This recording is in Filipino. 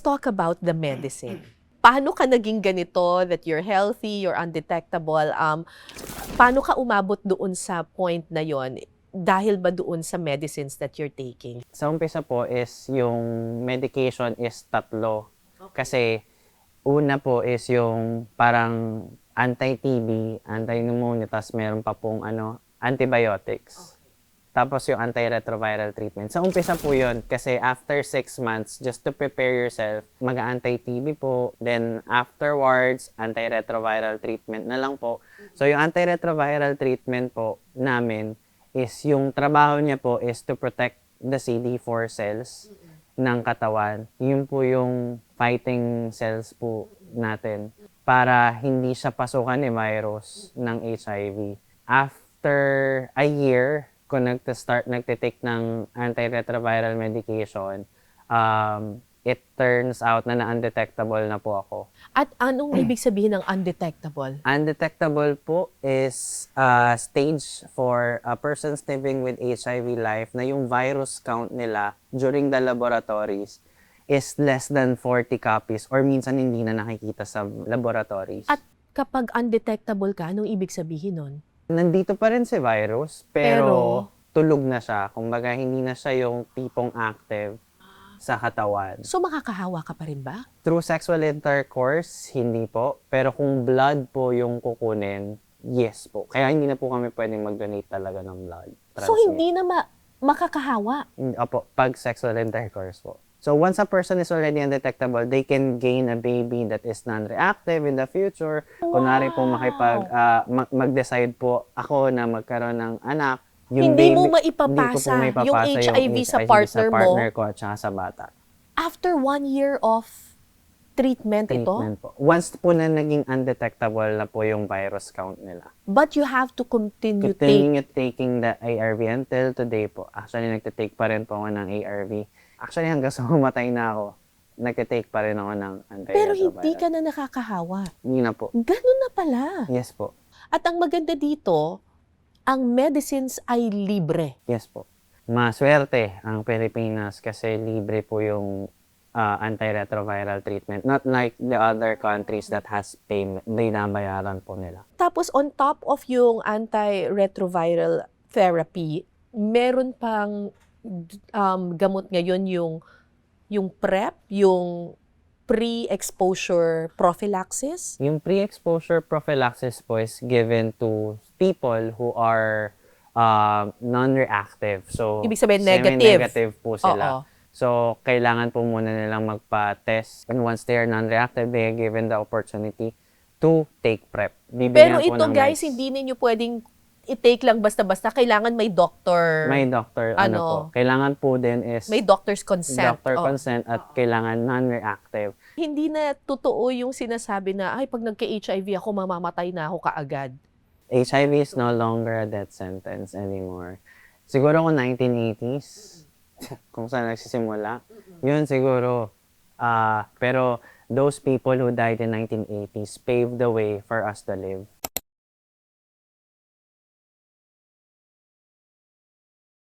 talk about the medicine. Paano ka naging ganito, that you're healthy, you're undetectable? Paano ka umabot doon sa point na yon? Dahil ba doon sa medicines that you're taking? Sa umpisa po is yung medication is tatlo. Kasi una po is yung parang anti-TB, anti-pneumonia, tapos meron pa pong antibiotics. Tapos yung antiretroviral treatment. Sa umpisa po yun, kasi after 6 months, just to prepare yourself, mag-anti-TB po. Then afterwards, antiretroviral treatment na lang po. So yung antiretroviral treatment po namin is yung trabaho niya po is to protect the CD4 cells ng katawan. Yun po yung fighting cells po natin para hindi siya pasukan ni virus ng HIV. After a year, kung nagtitake ng antiretroviral medication, it turns out na undetectable na po ako. At anong ibig sabihin ng undetectable? Undetectable po is a stage for persons living with HIV life na yung virus count nila during the laboratories is less than 40 copies or minsan hindi na nakikita sa laboratories. At kapag undetectable ka, anong ibig sabihin nun? Nandito pa rin si virus, pero tulog na siya. Kumbaga, hindi na siya yung tipong active sa katawan. So makakahawa ka pa rin ba? Through sexual intercourse, hindi po. Pero kung blood po yung kukunin, yes po. Kaya hindi na po kami pwedeng mag-donate talaga ng blood. So hindi na makakahawa? Opo, pag sexual intercourse po. So once a person is already undetectable, they can gain a baby that is non-reactive in the future. Wow. Kunwari po mag-decide po ako na magkaroon ng anak, yung Hindi baby, mo maipapasa yung HIV sa partner mo? ko at saka sa bata. After 1 year of treatment ito? Po. Once po na naging undetectable na po yung virus count nila. But you have to continue taking the ARV until today po. Actually, nagtitake pa rin po ako ng ARV. Actually, hanggang sa humatay na ako, nagtitake pa rin ako ng antiretroviral. Pero hindi ka na nakakahawa. Hindi na po. Ganun na pala. Yes po. At ang maganda dito, ang medicines ay libre. Yes po. Maswerte ang Pilipinas kasi libre po yung antiretroviral treatment. Not like the other countries that has payment, binabayaran po nila. Tapos on top of yung antiretroviral therapy, meron pang gamot ngayon yung PrEP, yung pre-exposure prophylaxis. Yung pre-exposure prophylaxis po is given to people who are non-reactive. So, Ibig sabihin negative. semi-negative po sila. Oo. So, kailangan po muna nilang magpa-test. And once they are non-reactive, they are given the opportunity to take PrEP. Pero ito guys, hindi ninyo pwedeng i-take lang basta-basta. Kailangan may doctor. May doctor, po. Kailangan po din is may doctor's consent. consent at kailangan non-reactive. Hindi na totoo yung sinasabi na, ay, pag nagka-HIV ako, mamamatay na ako kaagad. HIV is no longer a death sentence anymore. Siguro kung 1980s, kung saan nagsisimula, yun siguro. Pero those people who died in 1980s paved the way for us to live.